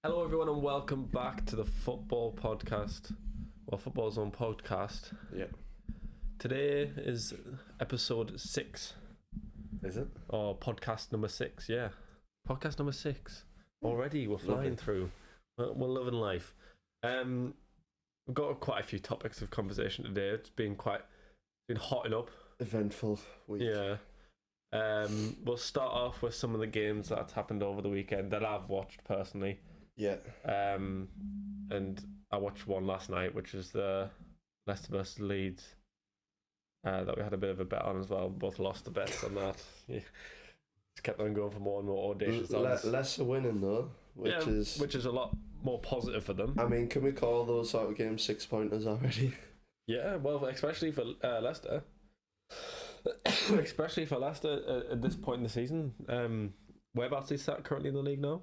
Hello, everyone, and welcome back to the Football Podcast, or TheFootballZone Podcast. Yeah. Today is episode 6. Is it? Or podcast number 6, yeah. Podcast number 6. Already, we're flying through. We're loving life. We've got quite a few topics of conversation today. It's been hotting up. Eventful week. Yeah. We'll start off with some of the games that's happened over the weekend that I've watched personally. Yeah. And I watched one last night, which was the Leicester vs Leeds. That we had a bit of a bet on as well. Both lost the bets on that. Yeah. Just kept on going for more and more audacious odds. Leicester winning though, which is a lot more positive for them. I mean, can we call those sort of games 6-pointers already? Yeah, well, especially for Leicester. Especially for Leicester at this point in the season. Whereabouts is that currently in the league now?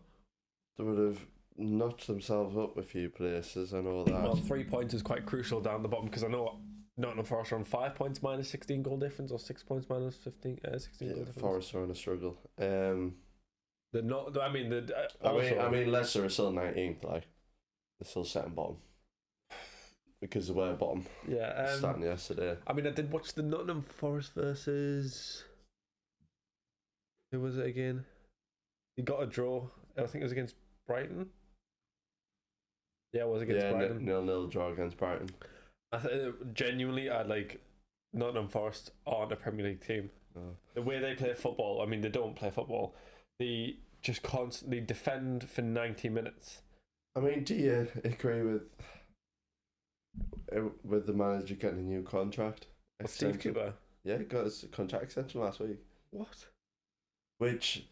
They would have notched themselves up a few places, I know that. Well, 3 points is quite crucial down the bottom because I know Nottingham Forest are on 5 points minus 16 goal difference, or 6 points minus 16 goal difference. Forest are in a struggle. They're not. I mean, Leicester are still 19th. Like, they're still second bottom because they were bottom. Yeah. Starting yesterday. I mean, I did watch the Nottingham Forest versus. Who was it again? He got a draw. I think it was against Brighton. Yeah, it was against Brighton. 0-0 draw against Brighton. Genuinely, I like Nottingham Forest aren't a Premier League team. No. The way they play football, I mean, they don't play football. They just constantly defend for 90 minutes. I mean, do you agree with the manager getting a new contract? Steve Cooper? Yeah, he got his contract extension last week. What? Which...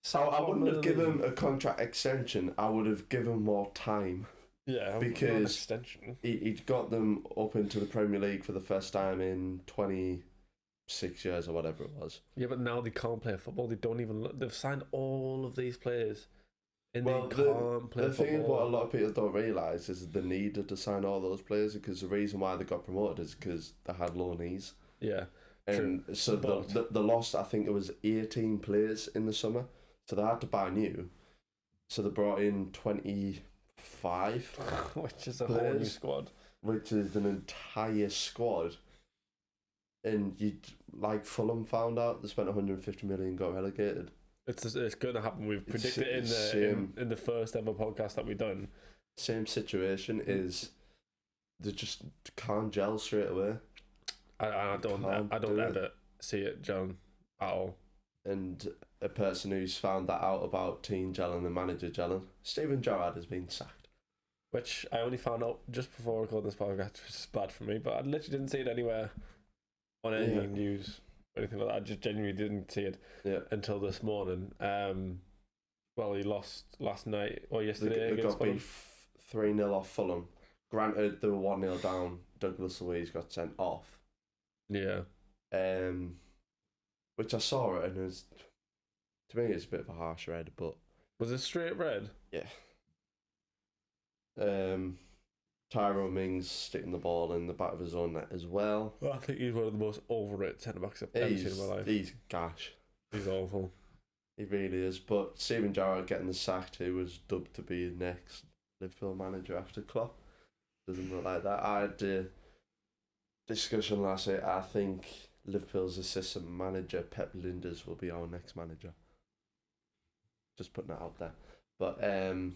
So I wouldn't have given him a contract extension. I would have given more time. Yeah, because extension. He'd got them up into the Premier League for the first time in 26 years or whatever it was. Yeah, but now they can't play football. They don't even. They've signed all of these players, and well, they can't play football. The thing is, what a lot of people don't realise is the need to sign all those players, because the reason why they got promoted is because they had low knees. Yeah, and true. So they lost. I think it was 18 players in the summer. So they had to buy new. So they brought in 25. Which is a whole new squad. Which is an entire squad. And like Fulham found out, they spent 150 million and got relegated. It's going to happen. We've predicted in the first ever podcast that we've done. Same situation is they just can't gel straight away. I don't ever see it gel at all. And a person who's found that out about team gelling and manager gelling, Steven Gerrard has been sacked. Which I only found out just before recording this podcast, which is bad for me, but I literally didn't see it anywhere on any news or anything like that. I just genuinely didn't see it until this morning. Well, he lost last night or yesterday. They got beat 3-0 off Fulham. Granted, they were 1-0 down. Douglas Luiz got sent off. Yeah. Which I saw it, and it was, to me, it's a bit of a harsh red, but... Was it straight red? Yeah. Tyrone Mings sticking the ball in the back of his own net as well. I think he's one of the most overrated centre-backs I've ever seen in my life. He's gash. He's awful. He really is, but Steven Gerrard getting the sacked, who was dubbed to be the next Liverpool manager after Klopp. Doesn't look like that. I had a discussion last week. I think Liverpool's assistant manager, Pep Linders, will be our next manager. Just putting that out there. But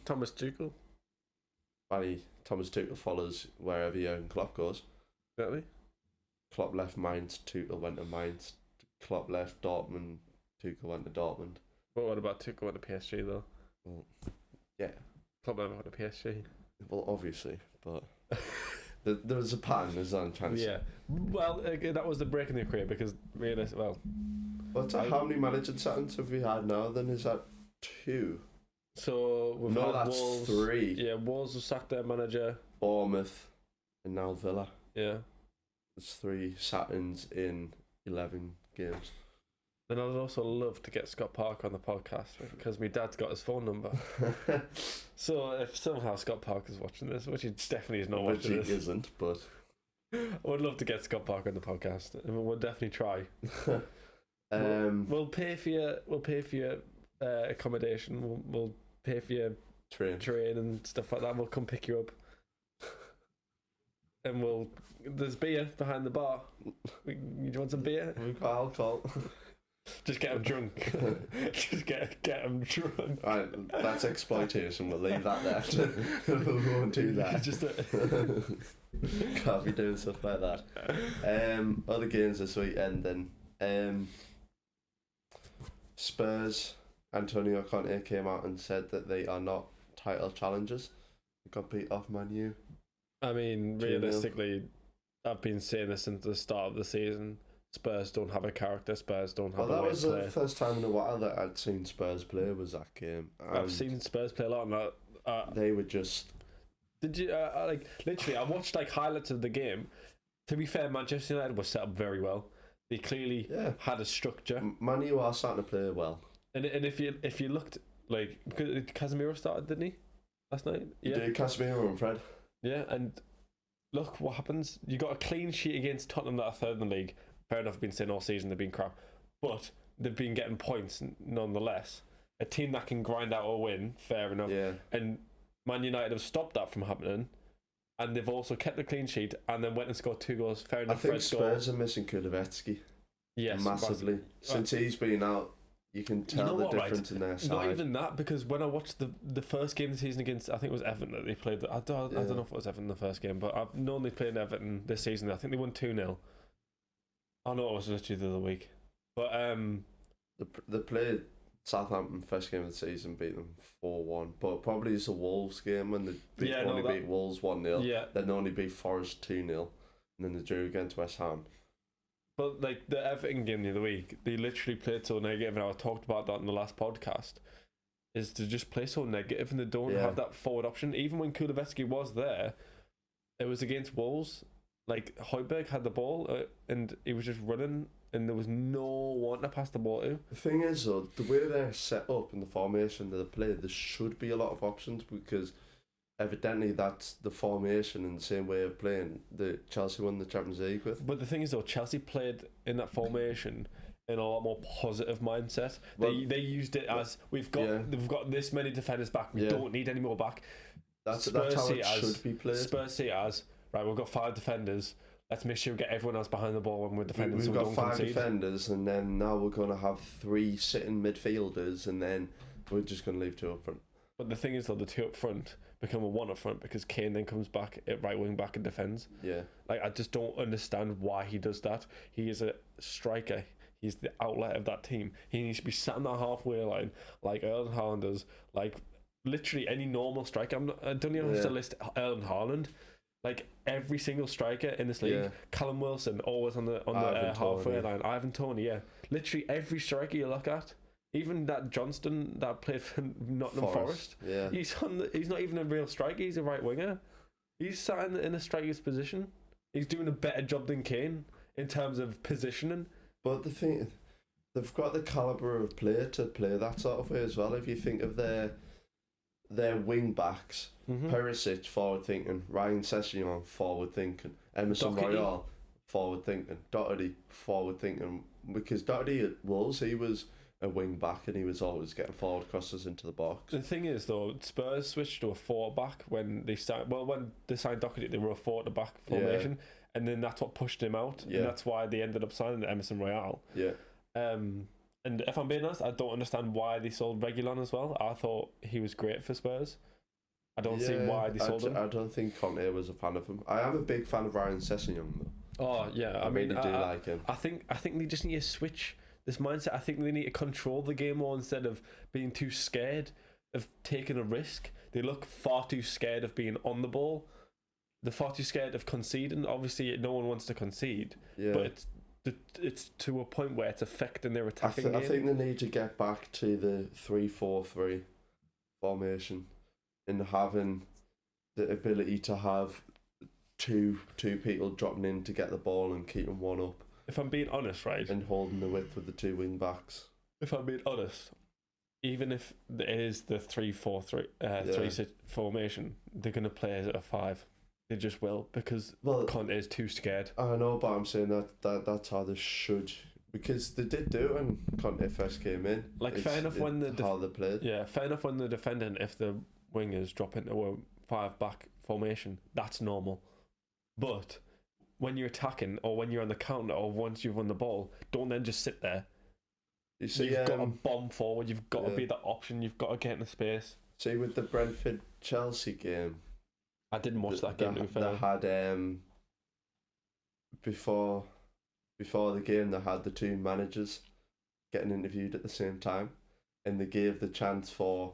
Thomas Tuchel? Thomas Tuchel follows wherever Jurgen Klopp goes. Really? Klopp left Mainz, Tuchel went to Mainz. Klopp left Dortmund, Tuchel went to Dortmund. But what about Tuchel went to PSG though? Well, yeah. Klopp never went to PSG. Well, obviously, but... There was a pattern, as I'm trying to say. Yeah. Well, that was the break in the career because how many manager settings have we had now then? Is that 2? So we've had Wolves, 3. Yeah, Wolves have sacked their manager. Bournemouth and now Villa. Yeah. There's 3 Saturns in 11 games. Then I'd also love to get Scott Parker on the podcast because my dad's got his phone number. So if somehow Scott Parker's watching this, which he definitely is not watching this. Which he isn't, but... I would love to get Scott Parker on the podcast. And we'll definitely try. We'll pay for your accommodation. We'll pay for your train and stuff like that. We'll come pick you up. And there's beer behind the bar. You want some beer? We've got alcohol. Just get them drunk. Just get them drunk. Right, that's exploitation. We'll leave that there. We won't do that. Can't be doing stuff like that. Other games this weekend then. Spurs, Antonio Conte came out and said that they are not title challengers. They got beat off Man U. I mean, realistically, I've been saying this since the start of the season. Spurs don't have a character. Spurs don't have a way to play. That was the first time in a while that I'd seen Spurs play, was that game. I've seen Spurs play a lot, and they were just... Did you, literally, I watched, highlights of the game. To be fair, Manchester United was set up very well. They clearly had a structure. Man U are starting to play well. And if you looked, because Casemiro started, didn't he? Last night? Yeah. Did Casemiro and Fred? Yeah, and look what happens. You got a clean sheet against Tottenham that are third in the league. Fair enough, I've been saying all season they've been crap. But they've been getting points nonetheless. A team that can grind out a win, fair enough. Yeah. And Man United have stopped that from happening. And they've also kept the clean sheet and then went and scored 2 goals. Fair enough. I think Spurs are missing Kulusevski. Yes. Massively. Since he's been out, you can tell the difference in their side. Not even that, because when I watched the first game of the season against, I think it was Everton that they played. I don't know if it was Everton the first game, but I've known they played Everton this season. I think they won 2-0. I know it was literally the other week. But they played Southampton first game of the season, beat them 4-1. But probably it's a Wolves game when they only beat Wolves 1-0. Yeah. Then they only beat Forest 2-0. And then they drew against West Ham. But the Everton game the other week, they literally played so negative, and I talked about that in the last podcast, is to just play so negative and they don't have that forward option. Even when Kulusevski was there, it was against Wolves. Højbjerg had the ball and he was just running and there was no one to pass the ball to. The thing is though, the way they're set up in the formation that they play, there should be a lot of options, because evidently that's the formation and the same way of playing that Chelsea won the Champions League with. But the thing is though, Chelsea played in that formation in a lot more positive mindset. They used it as we've got this many defenders back, we don't need any more back. That's how it should be played. Spurs see it as, right, we've got 5 defenders, let's make sure we get everyone else behind the ball when we're defending. We've got 5 defenders, and then now we're going to have 3 sitting midfielders, and then we're just going to leave 2 up front. But the thing is though, the 2 up front become a 1 up front because Kane then comes back at right wing back and defends. Yeah. I just don't understand why he does that. He is a striker. He's the outlet of that team. He needs to be sat on that halfway line like Erling Haaland does. Literally any normal striker. I don't even have to list Erling Haaland. Every single striker in this league, Callum Wilson always on the halfway line. Ivan Toney, literally every striker you look at, even that Johnston that played for Nottingham Forest, he's not even a real striker. He's a right winger. He's sat in a striker's position. He's doing a better job than Kane in terms of positioning. But the thing, they've got the calibre of player to play that sort of way as well. If you think of their wing backs, Perisic forward thinking, Ryan Sessegnon forward thinking, Emerson Royal forward thinking, Doherty forward thinking. Because Doherty at Wolves, he was a wing back and he was always getting forward crosses into the box. The thing is though, Spurs switched to a 4 back when they signed Doherty, they were a 4 back formation, and then that's what pushed him out, and that's why they ended up signing Emerson Royal. And if I'm being honest, I don't understand why they sold Reguilon as well. I thought he was great for Spurs. I don't see why they sold him. I don't think Conte was a fan of him. I am a big fan of Ryan Sessegnon though. Oh yeah, I really do like him. I think they just need to switch this mindset. I think they need to control the game more instead of being too scared of taking a risk. They look far too scared of being on the ball. They're far too scared of conceding. Obviously, no one wants to concede, but it's to a point where it's affecting their attacking game. I think they need to get back to the 3-4-3 formation and having the ability to have two people dropping in to get the ball and keeping one up. If I'm being honest, right, and holding the width with the 2 wing backs. If I'm being honest, even if it is the 3-4-3 formation, they're going to play as a 5. They just will, because Conte is too scared. I know, but I'm saying that's how they should, because they did do it when Conte first came in. Fair enough when how they played. Yeah, fair enough when they're defending. If they're wingers drop into a 5-back formation, that's normal. But when you're attacking or when you're on the counter or once you've won the ball, don't then just sit there. You've got to bomb forward. You've got to be the option. You've got to get into space. See, with the Brentford-Chelsea game, I didn't watch that game. They had before the game, they had the two managers getting interviewed at the same time, and they gave the chance for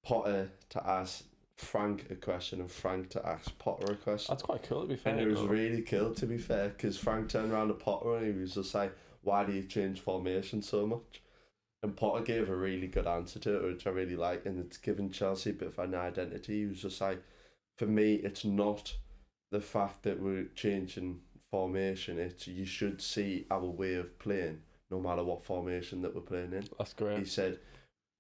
Potter to ask Frank a question and Frank to ask Potter a question. That's quite cool, to be fair. And it was really cool, to be fair, because Frank turned around to Potter and he was just like, why do you change formation so much? And Potter gave a really good answer to it, which I really like, and it's given Chelsea a bit of an identity. He was just like, for me, it's not the fact that we're changing formation, it's you should see our way of playing no matter what formation that we're playing in. That's great. He said,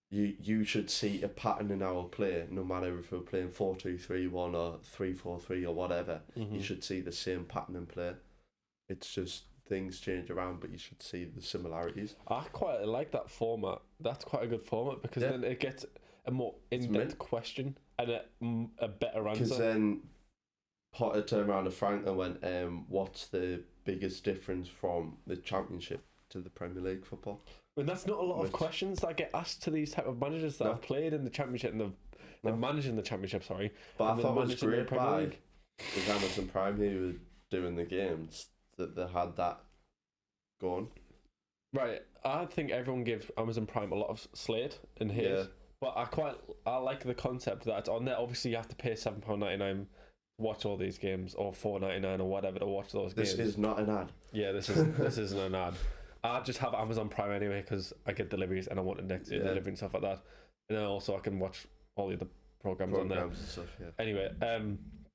you should see a pattern in our play, no matter if we're playing 4-2-3-1 or 3-4-3 or whatever. Mm-hmm. You should see the same pattern in play. It's just things change around, but you should see the similarities. I quite like that format. That's quite a good format because then it gets a more in-depth question and a better answer. Because then Potter turned around to Frank and went, what's the biggest difference from the Championship to the Premier League football? And that's not a lot of questions that get asked to these type of managers that have played in the Championship and they're managing the Championship, sorry. But I thought it was great by with Amazon Prime who were doing the games that they had that going. Right. I think everyone gives Amazon Prime a lot of slate in his. Yeah. But I like the concept that it's on there. Obviously you have to pay £7.99 to watch all these games, or $4.99 or whatever to watch those games. This is not an ad. Yeah, this isn't an ad. I just have Amazon Prime anyway because I get deliveries and I want next day delivery and stuff like that. And then also I can watch all the other programs on there. And stuff, yeah. Anyway,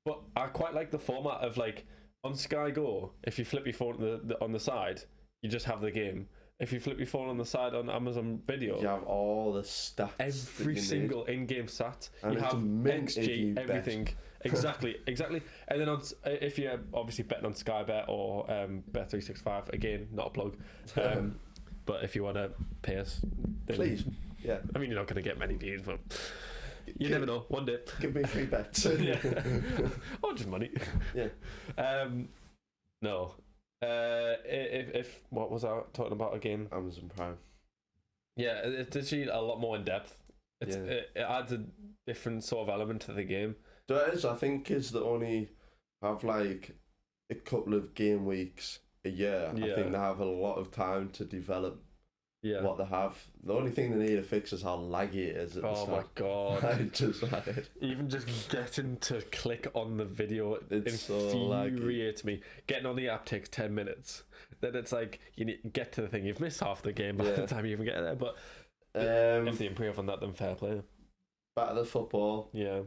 but I quite like the format of like on Sky Go, if you flip your phone on the side, you just have the game. If you flip your phone on the side on Amazon Video, you have all the stats. Every single in-game stat. And you have XG, everything. Bet. Exactly. And then if you're obviously betting on Sky Bet or Bet365, again, not a plug. But if you want to pay us, please. Yeah. I mean, you're not going to get many views, but you never know. One day. Give me free bets. Yeah. Or just money. Yeah. No. If what was I talking about again? Amazon Prime. Yeah, it's actually a lot more in depth. It adds a different sort of element to the game. There is, I think, kids that only have like a couple of game weeks a year. I think they have a lot of time to develop what they have. The only thing they need to fix is how laggy it is at the start. My god. Just even just getting to click on the video, it's infuriates me. Getting on the app takes 10 minutes. Then it's like you need to get to the thing. You've missed half the game by the time you even get there. But if they improve on that, then fair play. Back to the football. Yeah.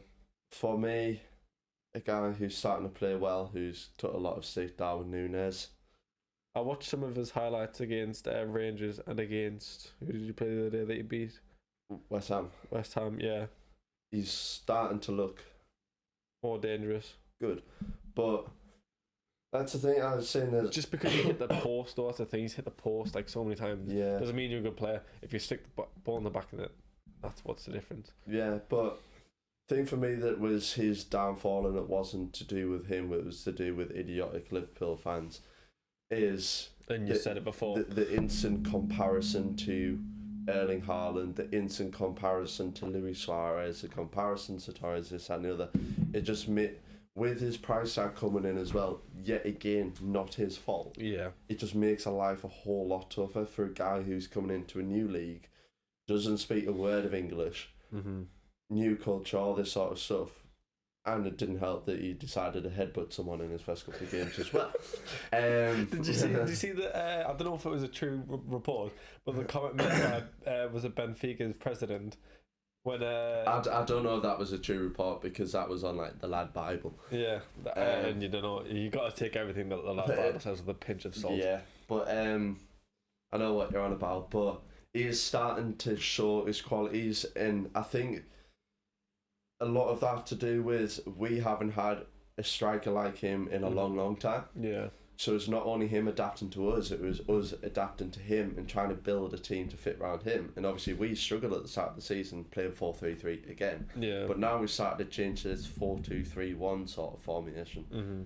For me, a guy who's starting to play well, who's took a lot of stick, Darwin Núñez. I watched some of his highlights against Rangers and against, who did you play the other day that he beat? West Ham. West Ham, yeah. He's starting to look more dangerous. Good. But that's the thing I was saying. There's just because you hit the post, though, that's the thing. He's hit the post like so many times. Yeah. Doesn't mean you're a good player. If you stick the ball in the back of it, that's what's the difference. Yeah, but thing for me that was his downfall, and it wasn't to do with him, it was to do with idiotic Liverpool fans, is and you said it before, the instant comparison to Erling Haaland, the instant comparison to Luis Suarez, the comparison to Torres, this and the other. It just made, with his price tag coming in as well, yet again not his fault. Yeah, it just makes a life a whole lot tougher for a guy who's coming into a new league, doesn't speak a word of English, new culture, all this sort of stuff. And it didn't help that he decided to headbutt someone in his first couple of games as well. Did you see that? I don't know if it was a true report, but the comment made by was it Benfica's president when I don't know if that was a true report because that was on like the Lad Bible. Yeah, and you don't know, you got to take everything that the Lad Bible says with a pinch of salt. Yeah, but I know what you're on about, but he is starting to show his qualities, and I think a lot of that to do with we haven't had a striker like him in a long time. Yeah. So it's not only him adapting to us, it was us adapting to him and trying to build a team to fit around him. And obviously we struggled at the start of the season playing 4-3-3 again. Yeah. But now we've started to change to this 4-2-3-1 sort of formation. Mm-hmm.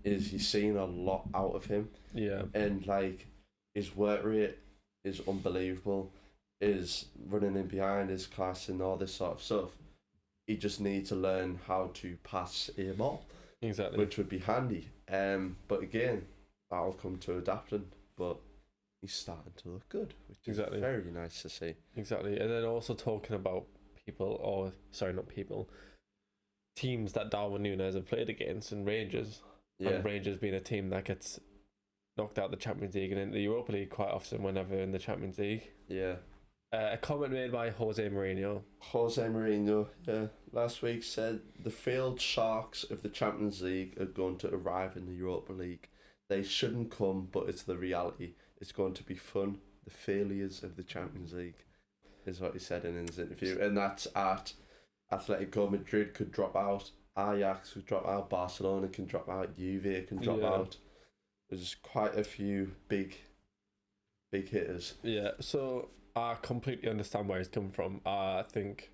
You're seeing a lot out of him. Yeah. And like his work rate is unbelievable. His running in behind, his class and all this sort of stuff. He just needs to learn how to pass a ball. Exactly. Which would be handy. But again, that'll come to adapting. But he's starting to look good, which is very nice to see. Exactly. And then also talking about teams that Darwin Núñez have played against, and Rangers. Yeah. And Rangers being a team that gets knocked out the Champions League and into the Europa League quite often whenever in the Champions League. Yeah. A comment made by Jose Mourinho. Last week said the failed sharks of the Champions League are going to arrive in the Europa League. They shouldn't come, but it's the reality. It's going to be fun. The failures of the Champions League is what he said in his interview. And that's at Atletico Madrid could drop out, Ajax could drop out, Barcelona can drop out, Juve can drop out. There's quite a few big hitters. Yeah, so I completely understand where he's come from. I think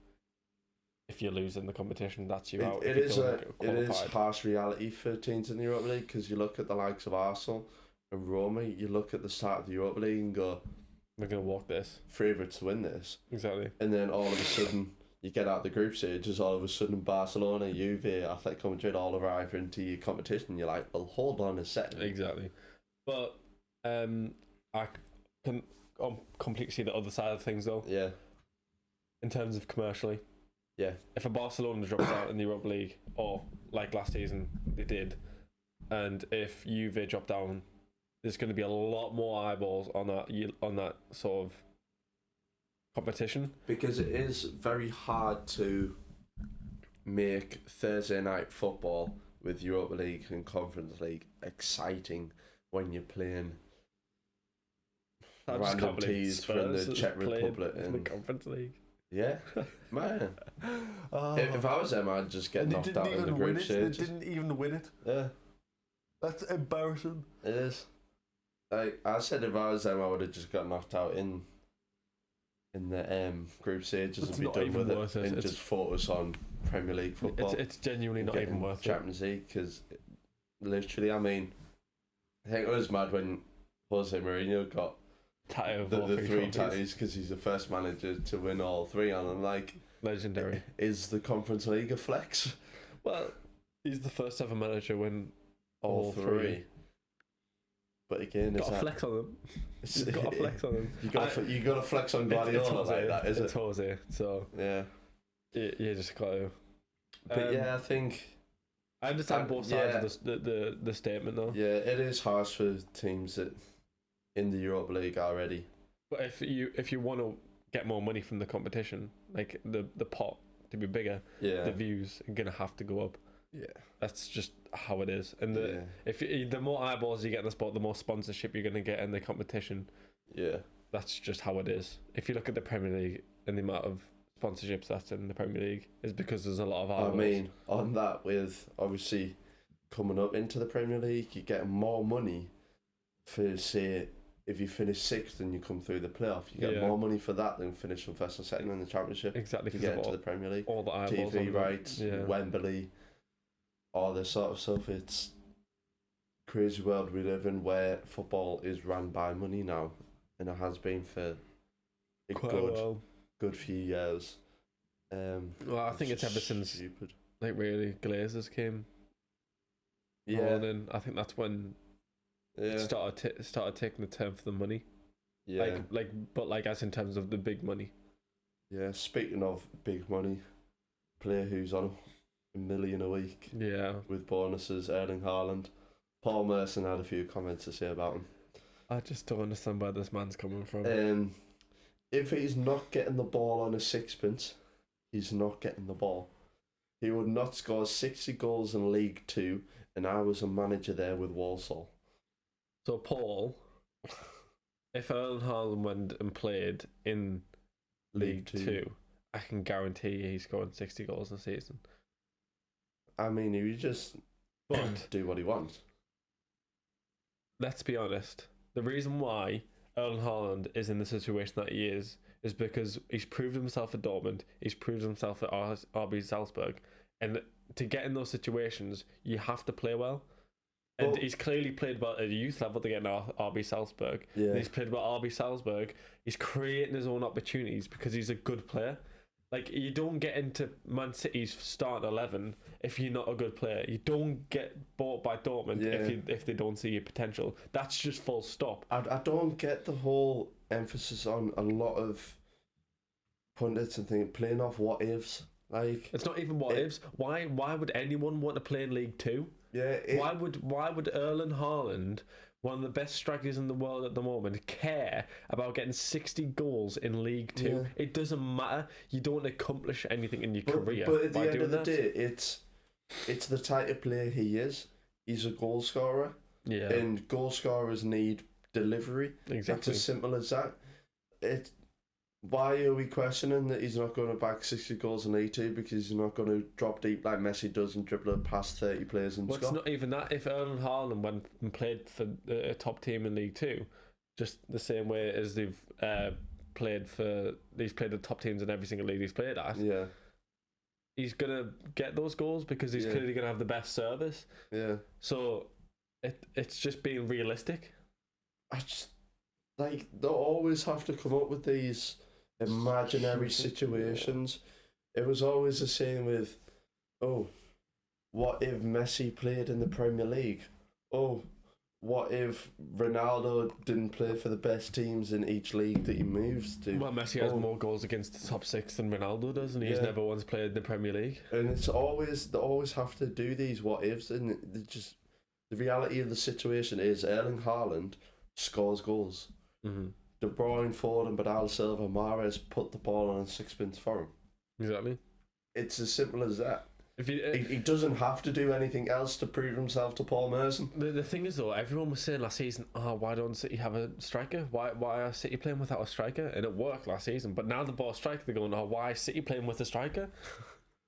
if you lose in the competition, that's you out. It is harsh reality for teams in the Europa League, because you look at the likes of Arsenal and Roma, you look at the start of the Europa League and go, we're going to walk this. Favourites to win this. Exactly. And then all of a sudden, you get out the group stages, all of a sudden Barcelona, Juve, Atletico Madrid all arrive into your competition. You're like, well, hold on a second. Exactly. But I can completely see the other side of things, though. Yeah. In terms of commercially. Yeah. If a Barcelona drops out in the Europa League, or like last season they did, and if Juve drop down, there's going to be a lot more eyeballs on that sort of competition. Because it is very hard to make Thursday night football with Europa League and Conference League exciting when you're playing random teams from the Czech Republic in the Conference League. Yeah, man. If I was them, I'd just get knocked out in the group stage. They didn't even win it. Yeah, that's embarrassing. It is. Like I said, if I was them, I would have just got knocked out in the group stages and be done with it, and just focus on Premier League football. It's genuinely not even worth Champions League, because literally, I mean, I think it was mad when Jose Mourinho got the three tattoos, because he's the first manager to win all three, and I'm like, legendary. Is the Conference League a flex? Well, he's the first ever manager to win all three. But again, got a flex on them. He's got a flex on them. You got to flex on Guardiola like that, is it? It's Jose, so yeah. You just got to. But yeah, I think I understand both sides of the statement, though. Yeah, it is harsh for teams that in the Europa League already. But if you want to get more money from the competition, like the pot to be bigger, the views are gonna have to go up. Yeah, that's just how it is. And the more eyeballs you get in the sport, the more sponsorship you're gonna get in the competition. Yeah, that's just how it is. If you look at the Premier League and the amount of sponsorships that's in the Premier League, is because there's a lot of eyeballs. I mean, on that, with obviously coming up into the Premier League, you get more money for, say, if you finish sixth and you come through the playoff, you get more money for that than finishing first and second in the Championship. Exactly. You get into the Premier League. All the eyeballs, TV rights, Wembley, all this sort of stuff. It's a crazy world we live in, where football is run by money now, and it has been for a good few years. Well, I think it's ever since like really Glazers came. I think that's when started taking the turn for the money. Yeah. Like as in terms of the big money. Yeah. Speaking of big money, player who's on $1 million a week. Yeah. With bonuses, Erling Haaland. Paul Merson had a few comments to say about him. I just don't understand where this man's coming from. If he's not getting the ball on a sixpence, he's not getting the ball. He would not score 60 goals in League 2, and I was a manager there with Walsall. So, Paul, if Erling Haaland went and played in League 2, I can guarantee he's scoring 60 goals in a season. I mean, he would just do what he wants. let's be honest. The reason why Erling Haaland is in the situation that he is because he's proved himself at Dortmund. He's proved himself at RB Salzburg, and to get in those situations, you have to play well. And he's clearly played well at a youth level to get in RB Salzburg. Yeah. And he's played well at RB Salzburg. He's creating his own opportunities because he's a good player. Like, you don't get into Man City's starting 11 if you're not a good player. You don't get bought by Dortmund if they don't see your potential. That's just full stop. I don't get the whole emphasis on a lot of pundits and things playing off what ifs. Like, it's not even what ifs. Why would anyone want to play in League Two? Yeah. Why would Erling Haaland, one of the best strikers in the world at the moment, care about getting 60 goals in League Two? Yeah. It doesn't matter. You don't accomplish anything in your career. But at the end of the day, it's the type of player he is. He's a goal scorer. Yeah. And goal scorers need delivery. Exactly. It's as simple as that. Why are we questioning that he's not going to back 60 goals in League Two because he's not going to drop deep like Messi does and dribble past 30 players and score? It's not even that. If Erling Haaland went and played for a top team in League Two, just the same way as he's played the top teams in every single league he's played at, he's going to get those goals because he's clearly going to have the best service. Yeah. So it's just being realistic. They'll always have to come up with these imaginary situations. It was always the same with, what if Messi played in the Premier League? What if Ronaldo didn't play for the best teams in each league that he moves to? Well, Messi has more goals against the top six than Ronaldo does, and he's never once played in the Premier League. And they always have to do these what ifs, and the reality of the situation is Erling Haaland scores goals. Mm-hmm. De Bruyne, Foden, Bernardo Silva, Mahrez put the ball on a sixpence for him. Exactly. It's as simple as that. He doesn't have to do anything else to prove himself to Paul Merson. The thing is, though, everyone was saying last season, why don't City have a striker? Why are City playing without a striker? And it worked last season. But now they bought a striker, they're going, why is City playing with a striker?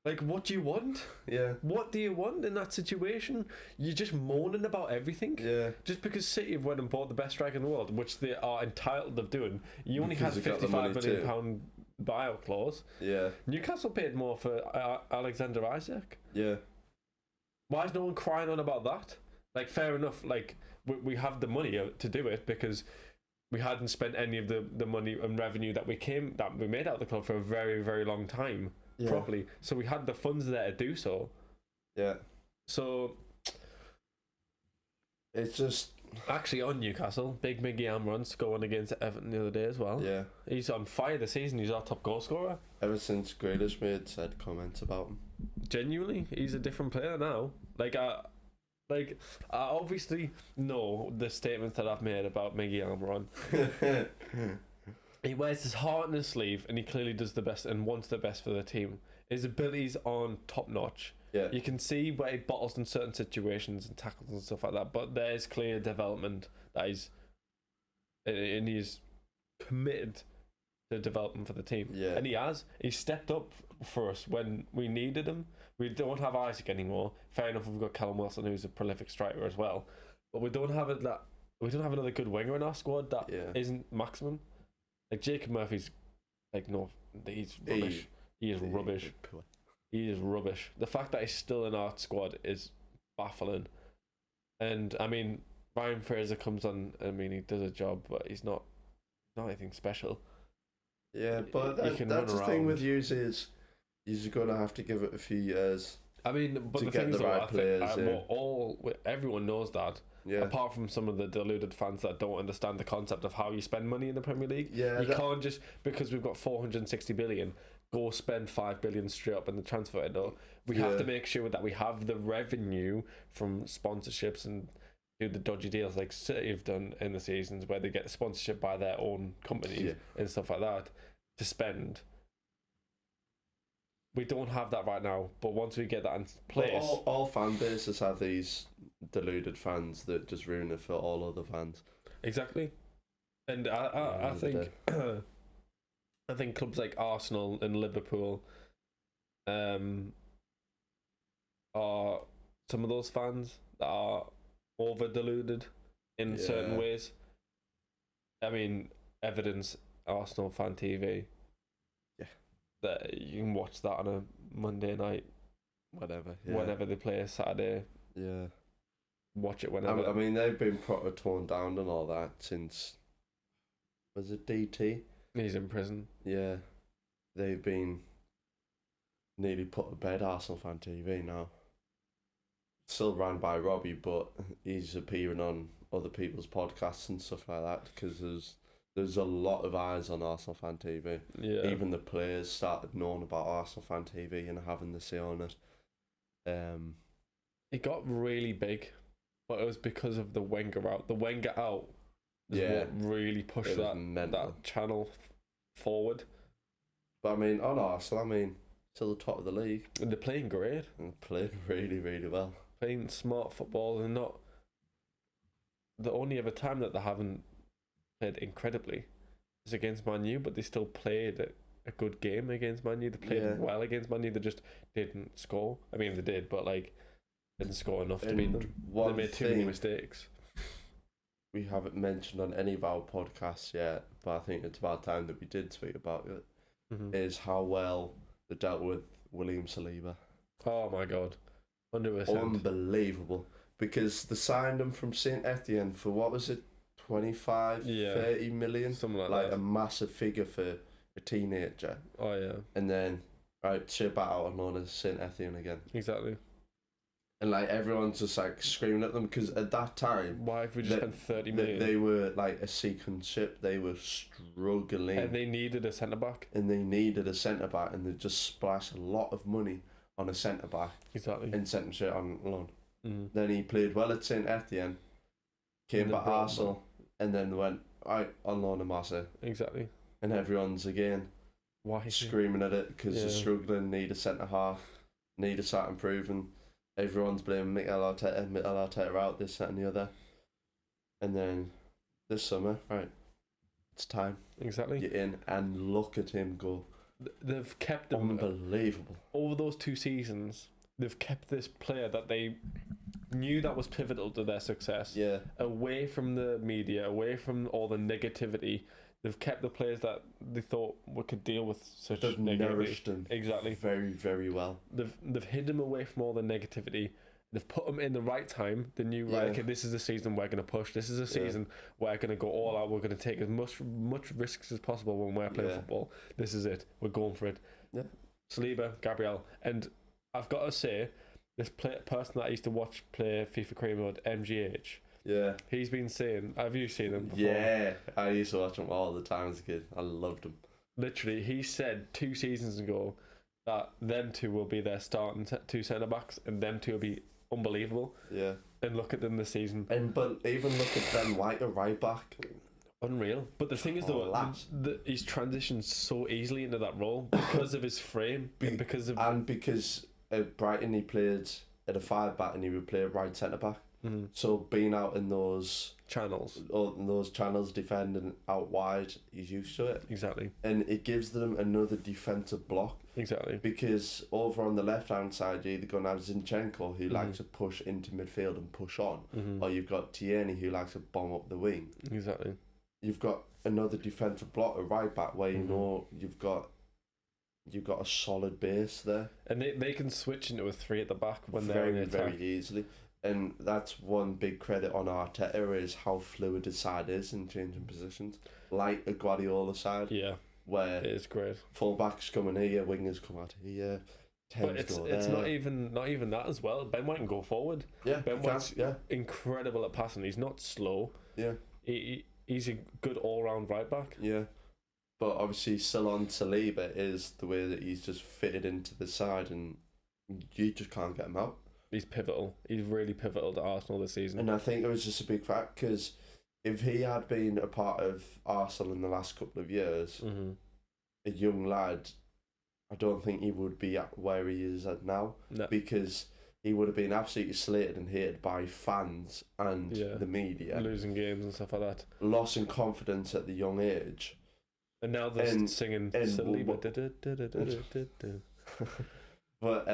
Like, what do you want? Yeah. What do you want in that situation? You're just moaning about everything. Yeah. Just because City have went and bought the best striker in the world, which they are entitled of doing. You only had £55 million buyout clause. Yeah. Newcastle paid more for Alexander Isak. Yeah. Why is no one crying on about that? Like, fair enough. Like, we have the money to do it because we hadn't spent any of the money and revenue that we made out of the club for a very, very long time. Yeah. Properly, so we had the funds there to do so. Yeah. So it's just actually on Newcastle, Big Miggy Amron scoring against Everton the other day as well. Yeah. He's on fire this season. He's our top goal scorer. Ever since Grealish made said comments about him. Genuinely, he's a different player now. I obviously know the statements that I've made about Miggy Amron. He wears his heart on his sleeve, and he clearly does the best and wants the best for the team. His abilities on top notch. Yeah. You can see where he bottles in certain situations and tackles and stuff like that, but there's clear development that he's committed to development for the team. Yeah. And he's stepped up for us when we needed him. We don't have Isaac anymore. Fair enough, we've got Callum Wilson, who's a prolific striker as well, but we don't have another good winger in our squad that isn't maximum. Like Jacob Murphy's, he's rubbish. He is rubbish. He is rubbish. The fact that he's still in our squad is baffling. And I mean, Ryan Fraser comes on. I mean, he does a job, but he's not anything special. Yeah, but that's the thing with Hughes is you're gonna have to give it a few years. I mean, but the thing is, everyone knows that. Yeah. Apart from some of the deluded fans that don't understand the concept of how you spend money in the Premier League. Yeah, you can't just, because we've got 460 billion, go spend 5 billion straight up in the transfer window. We have to make sure that we have the revenue from sponsorships and do the dodgy deals like City have done in the seasons where they get sponsorship by their own companies and stuff like that to spend. We don't have that right now, but once we get that in place... All fan bases have these deluded fans that just ruin it for all other fans. Exactly. And I think I think clubs like Arsenal and Liverpool are some of those fans that are over deluded in certain ways. I mean, evidence Arsenal fan TV. Yeah. That you can watch that on a Monday night. Whatever. Whenever they play a Saturday. Yeah. Watch it whenever. I mean, they've been proper torn down and all that since. Was it DT? He's in prison. Yeah. They've been nearly put to bed, Arsenal fan TV now. Still ran by Robbie, but he's appearing on other people's podcasts and stuff like that because there's a lot of eyes on Arsenal fan TV. Yeah. Even the players started knowing about Arsenal fan TV and having the say on it. It got really big, but it was because of the Wenger out. The Wenger out is what really pushed that channel forward. But I mean, on Arsenal, still the top of the league. And they're playing great. And playing really, really well. Playing smart football and not. The only other time that they haven't played incredibly is against Man U, but they still played a good game against Man U. They played well against Man U. They just didn't score. I mean, they did, but didn't score enough to beat them. They made too many mistakes. We haven't mentioned on any of our podcasts yet, but I think it's about time that we did speak about it. Is how well they dealt with William Saliba. Oh my god, 100%. Unbelievable. Because they signed him from St Etienne for, what was it, 25, 30 million? Something like that. A massive figure for a teenager. Oh yeah. And then, ship out on loan at St Etienne again. Exactly. And everyone's just screaming at them because at that time, why have we just spent 30 million? They were a sinking ship. They were struggling, and they needed a centre back. And they just splashed a lot of money on a centre back. Exactly. And sent him straight on loan. Then he played well at St Etienne, came back to Arsenal, and then went on loan to Marseille. Exactly. And everyone's again screaming at it because they're struggling. Need a centre half. Need to start improving. Everyone's blaming Mikel Arteta out, this, that and the other. And then this summer, it's time. Exactly. Get in and look at him go. They've kept him unbelievable. Over those 2 seasons, they've kept this player that they knew that was pivotal to their success. Yeah. Away from the media, away from all the negativity. They've kept the players that they thought could deal with such negativity. They've nourished them exactly very, very well. They've hid them away from all the negativity. They've put them in the right time. They knew, okay, this is the season we're going to push. This is a season we're going to go all out. We're going to take as much risks as possible when we're playing football. This is it. We're going for it. Yeah. Saliba, Gabriel. And I've got to say, this person that I used to watch play FIFA Career Mode, MGH, yeah, he's been saying, have you seen him before? Yeah, I used to watch him all the time as a kid. I loved him. Literally, he said 2 seasons ago that them 2 will be their starting 2 centre backs, and them 2 will be unbelievable. Yeah. And look at them this season. But even look at Ben White, a right back. Unreal. But the thing is, he's transitioned so easily into that role because of his frame. Because at Brighton he played at a 5-back and he would play right centre back. Mm-hmm. So being out in those channels, defending out wide, he's used to it. Exactly. And it gives them another defensive block. Exactly. Because over on the left hand side, you're either going to have Zinchenko, who likes to push into midfield and push on, or you've got Tierney, who likes to bomb up the wing. Exactly. You've got another defensive block at right back where you know you've got a solid base there, and they can switch into a 3 at the back when they're very, very easily. And that's one big credit on Arteta is how fluid his side is in changing positions. Like a Guardiola side. Yeah. Where it is great. Full-backs come in here, wingers come out here. But it's not even that as well. Ben White can go forward. Yeah. Ben White's incredible at passing. He's not slow. Yeah. He's a good all-round right back. Yeah. But obviously still on Saliba is the way that he's just fitted into the side and you just can't get him out. He's pivotal. He's really pivotal to Arsenal this season. And I think it was just a big fact because if he had been a part of Arsenal in the last couple of years, a young lad, I don't think he would be at where he is at now. No. Because he would have been absolutely slated and hated by fans and the media. Losing games and stuff like that. Loss in confidence at the young age. And now they're singing Saliba. But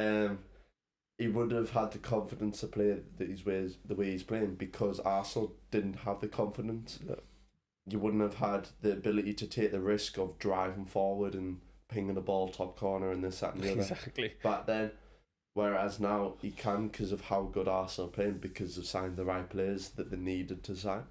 he would have had the confidence to play the way he's playing because Arsenal didn't have the confidence. No. You wouldn't have had the ability to take the risk of driving forward and pinging the ball top corner and this, that and the other. Exactly. Back then, whereas now he can because of how good Arsenal are playing, because they've signed the right players that they needed to sign.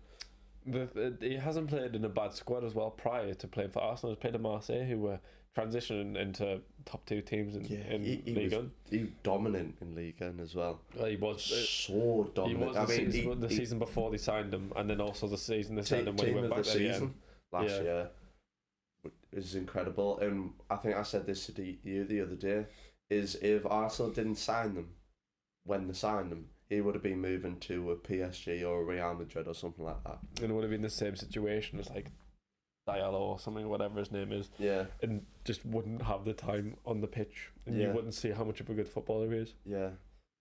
He hasn't played in a bad squad as well prior to playing for Arsenal. He's played at Marseille, who were transitioning into top 2 teams in Ligue 1. He was dominant in Ligue 1 as well. He was so dominant. He was the season before they signed him, and then also the season they signed him when he went back there again. Last year is incredible. And I think I said this to you the other day, is if Arsenal didn't sign them when they signed them, he would have been moving to a PSG or a Real Madrid or something like that. And it would have been the same situation as like Diallo or something, whatever his name is. Yeah. And just wouldn't have the time on the pitch, and Yeah. you wouldn't see how much of a good footballer he is. Yeah.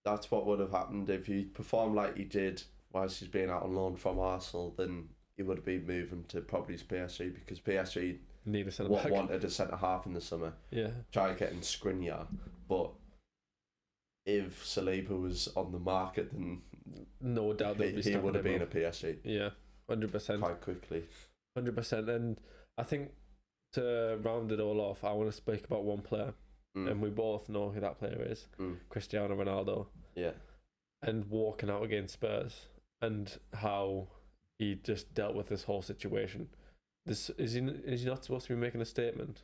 That's what would have happened if he performed like he did whilst he's been out on loan from Arsenal. Then he would have been moving to probably PSG, because PSG Need a centre back. wanted a centre half in the summer. Yeah. Try getting Skriniar, but if Saliba was on the market, then No doubt that he would have been a PSG. Yeah, 100%. Quite quickly. 100%. And I think to round it all off, I want to speak about one player, and we both know who that player is, Cristiano Ronaldo. Yeah. And walking out against Spurs, and how he just dealt with this whole situation. This is he not supposed to be making a statement?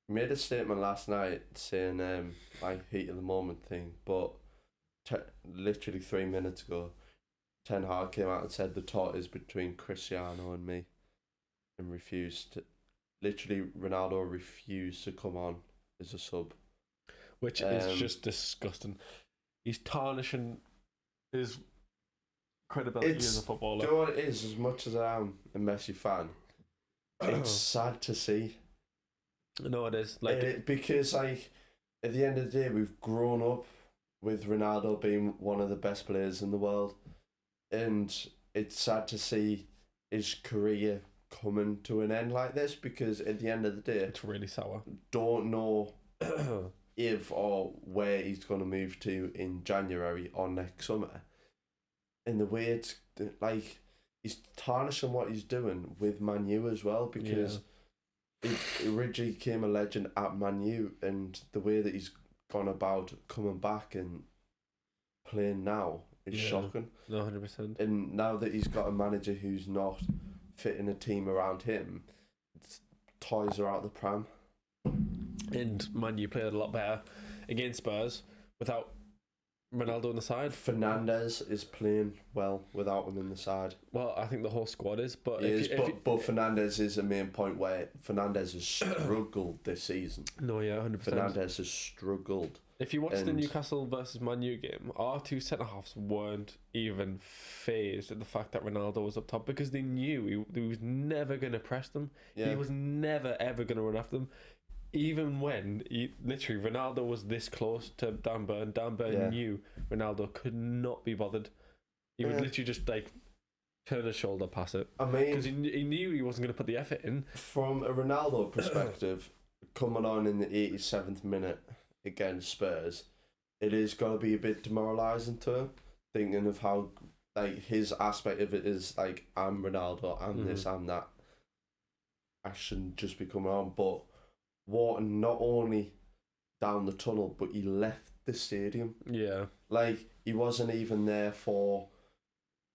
He made a statement last night saying like heat of the moment thing, but literally 3 minutes ago, Ten Hag came out and said the talk is between Cristiano and me, and refused to. Literally, Ronaldo refused to come on as a sub, which is just disgusting. He's tarnishing his credibility as a footballer. Do you know what it is? As much as I am a Messi fan, it's sad to see. No, it is because like at the end of the day, we've grown up with Ronaldo being one of the best players in the world, and it's sad to see his career coming to an end like this, because at the end of the day, it's really sour. Don't know if or where he's going to move to in January or next summer. And the way it's like, he's tarnishing what he's doing with Man U as well, because he originally became a legend at Man U, and the way that he's gone about coming back and playing now is shocking. No, 100%. And now that he's got a manager who's not fitting a team around him, toys are out the pram. And Man U played a lot better against Spurs without Ronaldo on the side. Fernandes is playing well without him in the side. Well, I think the whole squad is, but but Fernandes is a main point where Fernandes has struggled this season. No, yeah, 100%. Fernandes has struggled. If you watch the Newcastle versus Man U game, our two centre halves weren't even phased at the fact that Ronaldo was up top, because they knew he was never going to press them. Yeah. He was never ever going to run after them. Even when Ronaldo was this close to Dan Burn, knew Ronaldo could not be bothered. He would literally just like turn his shoulder, pass it. I mean, because he knew he wasn't going to put the effort in. From a Ronaldo perspective, coming on in the 87th minute against Spurs, it is going to be a bit demoralising to him, thinking of how like his aspect of it is like, I'm Ronaldo, I'm this, I'm that. I shouldn't just be coming on, but walking not only down the tunnel, but he left the stadium. Yeah. Like, he wasn't even there for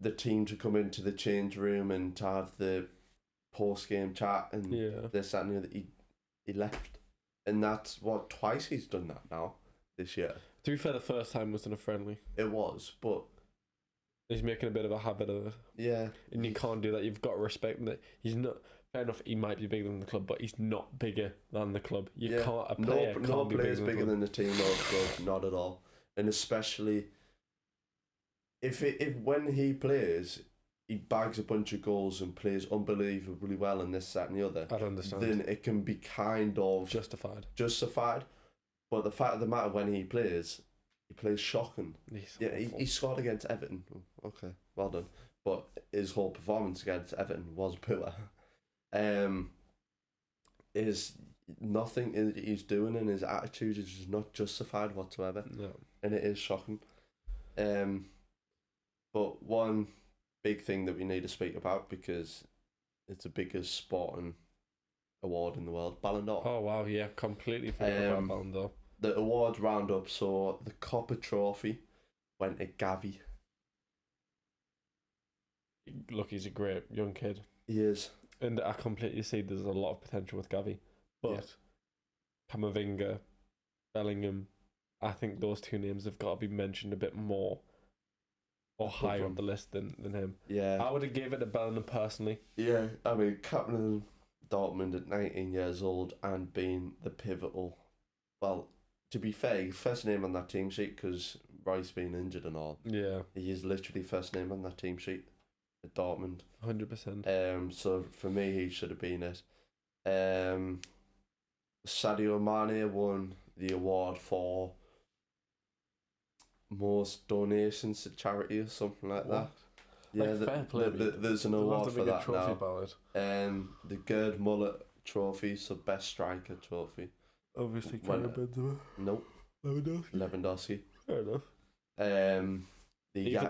the team to come into the change room and to have the post-game chat and this, that, and the other. He left. And that's what, twice he's done that now, this year. To be fair, the first time was in a friendly. It was, but he's making a bit of a habit of it. Yeah. And you can't do that. You've got to respect that he's not... Fair enough, he might be bigger than the club, but he's not bigger than the club. No player's bigger than the team or club, not at all. And especially if when he plays, he bags a bunch of goals and plays unbelievably well and this, that and the other. I don't understand. Then it can be kind of justified. But the fact of the matter, when he plays shocking. He scored against Everton. Okay, well done. But his whole performance against Everton was poor. Is nothing he's doing, and his attitude is just not justified whatsoever. No. And it is shocking. But one big thing that we need to speak about, because it's the biggest sporting award in the world, Ballan D'or. Oh wow, yeah, completely forgot about Ballan D'or. The awards roundup, so the Copper Trophy went to Gavi. Look, he's a great young kid. He is. And I completely see there's a lot of potential with Gavi. But Camavinga, Bellingham, I think those two names have got to be mentioned a bit more or higher up the list than him. Yeah. I would have gave it to Ballon personally. Yeah, I mean, captain of Dortmund at 19 years old and being the pivotal. Well, to be fair, first name on that team sheet because Rice being injured and all. Yeah. He is literally first name on that team sheet at Dortmund. 100%. So for me, he should have been it. Sadio Mane won the award for most donations to charity or something like that. Yeah, fair play. There's an award for that now. Ballot. The Gerd Mullet Trophy, so best striker trophy. Obviously, Benzema. Nope. Lewandowski. Fair enough.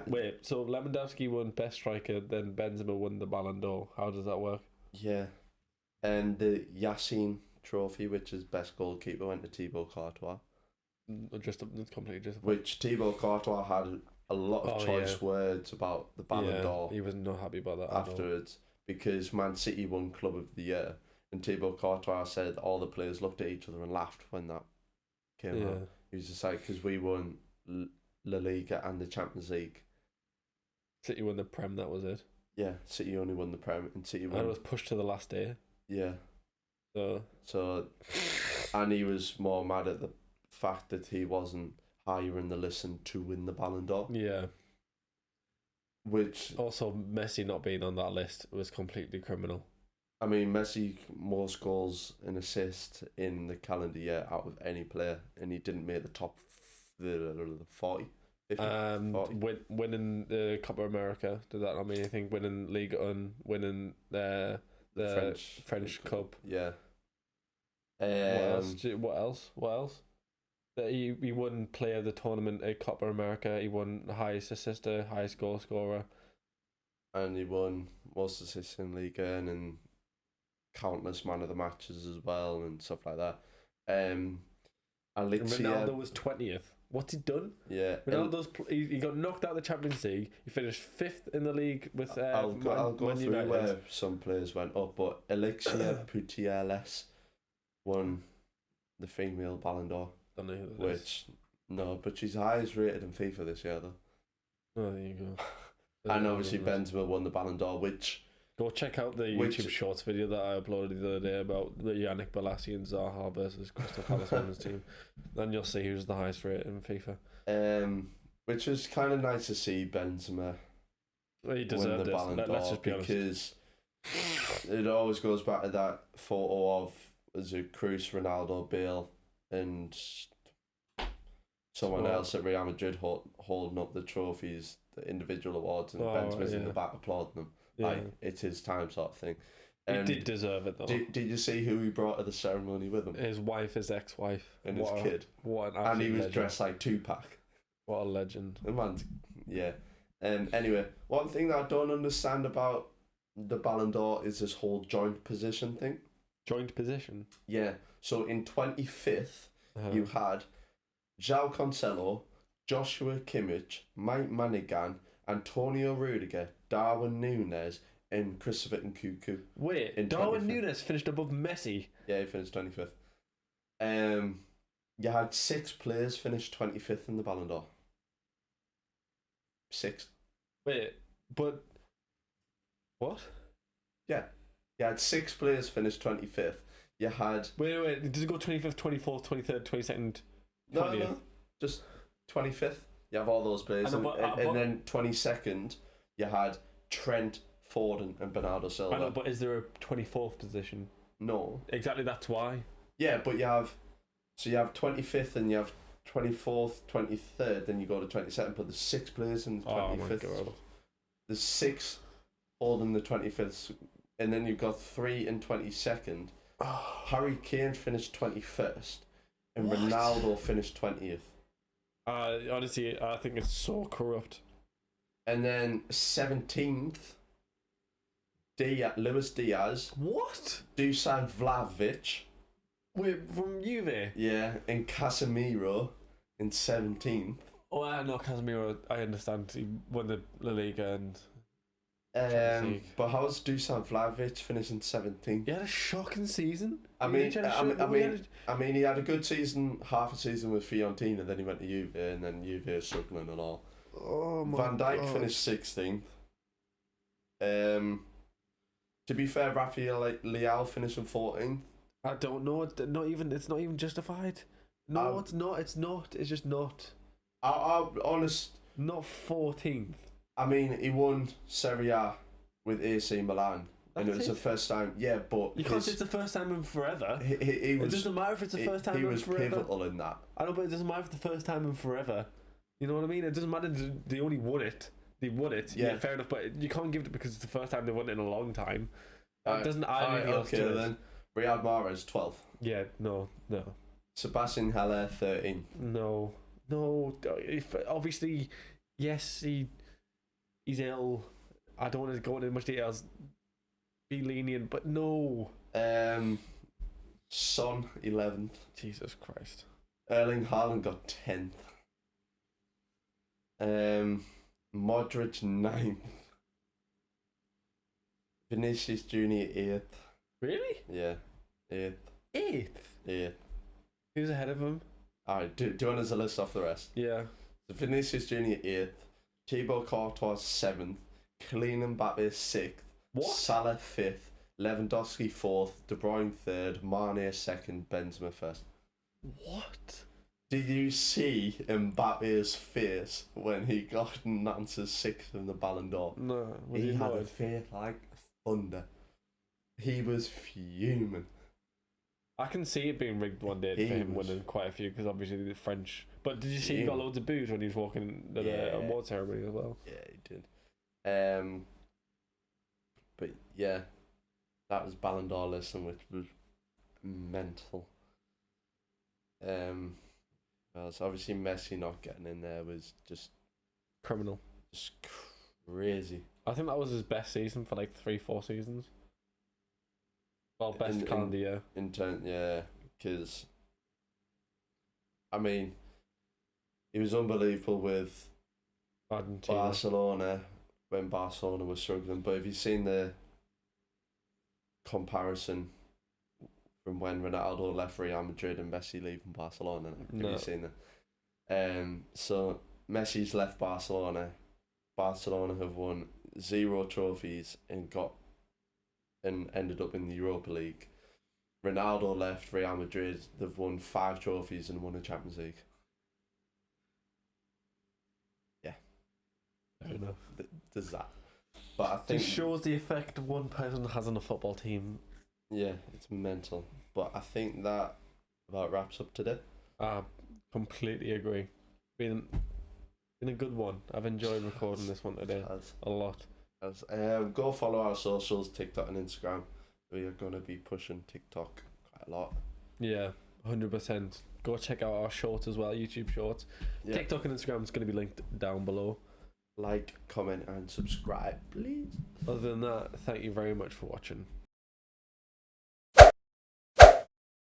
Wait, so Lewandowski won best striker, then Benzema won the Ballan D'or. How does that work? Yeah, and the Yassine Trophy, which is best goalkeeper, went to Thibaut Courtois. Completely just. Which Thibaut Courtois had a lot of choice words about the Ballon d'Or. He was not happy about that afterwards because Man City won Club of the Year, and Thibaut Courtois said all the players looked at each other and laughed when that came out. He was just like, because we won La Liga and the Champions League. City won the Prem, that was it. Yeah, City only won the Prem, and City won. And it was pushed to the last day. Yeah. So, and he was more mad at the fact that he wasn't higher in the list to win the Ballon d'Or. Yeah. Which also, Messi not being on that list was completely criminal. I mean, Messi most goals and assists in the calendar year out of any player, and he didn't make the top the 40. 50, 40. Winning the Copa America, did that not mean anything? Winning Ligue 1, winning the French Cup. Yeah. What else? He won player of the tournament at Copa America. He won the highest assister, highest goal scorer. And he won most assists in Ligue 1 and countless man of the matches as well and stuff like that. Ronaldo was 20th. What's he done? Yeah. Ronaldo's he got knocked out of the Champions League. He finished 5th in the league with I'll go through United. Where some players went up, but Alexia Putellas won the female Ballan d'Or. Don't know who that is. No, but she's highest rated in FIFA this year though. Oh, there you go. And obviously Benzema won the Ballan d'Or, which... Go check out the YouTube Shorts video that I uploaded the other day about the Yannick Bolasie and Zaha versus Crystal Palace women's team. Then you'll see who's the highest rated in FIFA. Which was kind of nice to see Benzema he deserved win the Ballon d'Or, let's just be honest. Because it always goes back to that photo of Cruz, Ronaldo, Bale and someone else at Real Madrid holding up the trophies, the individual awards, and Benzema's in the back applauding them. Yeah. Like, it's his time sort of thing. He did deserve it though. Did you see who he brought to the ceremony with him? His wife, his ex-wife. And his kid. What an and he was legend. Dressed like Tupac. What a legend. The man's, yeah. Anyway, one thing that I don't understand about the Ballon d'Or is this whole joint position thing. Joint position? Yeah. So in 25th, you had João Cancelo, Joshua Kimmich, Mike Manigan, Antonio Rudiger, Darwin Núñez, and Christopher Nkunku. Wait, Darwin Núñez finished above Messi? Yeah, he finished 25th. You had 6 players finish 25th in the Ballon d'Or. 6. Wait, but... What? Yeah. You had 6 players finish 25th. You had... Wait, did it go 25th, 24th, 23rd, 22nd, 20th? No, just 25th. You have all those players. And then 22nd, you had Trent, Foden and Bernardo Silva. I know, but is there a 24th position? No. Exactly, that's why. Yeah, but you have 25th and you have 24th, 23rd, then you go to 22nd, but there's 6 players in the 25th. Oh my God. There's 6 holding the 25th, and then you've got 3 in 22nd. Harry Kane finished 21st, and Ronaldo finished 20th. Honestly, I think it's so corrupt. And then 17th, Luis Diaz. What? Dusan Vlahovic. Wait, from Juve? Yeah, and Casemiro in 17th. Oh, I know Casemiro. I understand. He won the La Liga and. But how's Dusan Vlahovic finishing 17th? He had a shocking season. I mean, he had a good season, half a season with Fiorentina, then he went to Juve, and then Juve is struggling and all. Oh my Van Dijk God. finished 16th. To be fair, Rafael Leao finishing 14th. I don't know. It's not even justified. No, it's not. It's not. It's just not. I'll honest. Not 14th. I mean, he won Serie A with AC Milan, and it was That's the first time. Yeah, but you can't say it's the first time in forever. He was, it doesn't matter if it's the first time in forever. He was pivotal in that. I know, but it doesn't matter if it's the first time in forever. You know what I mean? It doesn't matter. They only won it. They won it. Yeah, fair enough. But you can't give it because it's the first time they won it in a long time. It doesn't add anything else to it. Then Riyad Mahrez 12th. Yeah, no. Sebastian Haller 13th. No. Obviously, yes, he's ill. I don't want to go into much details. Be lenient, but no. Son 11th. Jesus Christ. Erling Haaland got 10th. Modric 9th. Vinicius Junior 8th. Really? Yeah, 8th. 8th. Who's ahead of him? Alright, do you want us to list off the rest? Yeah. So Vinicius Junior 8th. Thibaut Courtois 7th. Kylian Mbappe 6th. What? Salah 5th. Lewandowski 4th. De Bruyne 3rd. Mane 2nd. Benzema 1st. What? Did you see Mbappe's face when he got Nance's 6th in the Ballon d'Or? No. He had a face like thunder. He was fuming. I can see it being rigged one day for him winning quite a few because obviously the French. But did you see he got loads of boos when he was walking the award ceremony as well? Yeah, he did. But yeah, that was Ballon d'Or listing, which was mental. Well, so obviously Messi not getting in there was just criminal, just crazy. I think that was his best season for like 3-4 seasons. Well, best calendar year. Yeah, because I mean, he was unbelievable with Argentina. Barcelona when Barcelona was struggling. But have you seen the comparison from when Ronaldo left Real Madrid and Messi leaving Barcelona? Have you seen that? So Messi's left Barcelona. Barcelona have won 0 trophies and ended up in the Europa League. Ronaldo left Real Madrid. They've won 5 trophies and won a Champions League. Yeah, fair enough. There's that. But I think it shows the effect one person has on a football team. Yeah, it's mental. But I think that about wraps up today. I completely agree. Been a good one. I've enjoyed recording this one today a lot. Go follow our socials, TikTok and Instagram. We are going to be pushing TikTok quite a lot. Yeah, 100%. Go check out our shorts as well, YouTube shorts. Yeah. TikTok and Instagram is going to be linked down below. Like, comment and subscribe, please. Other than that, thank you very much for watching.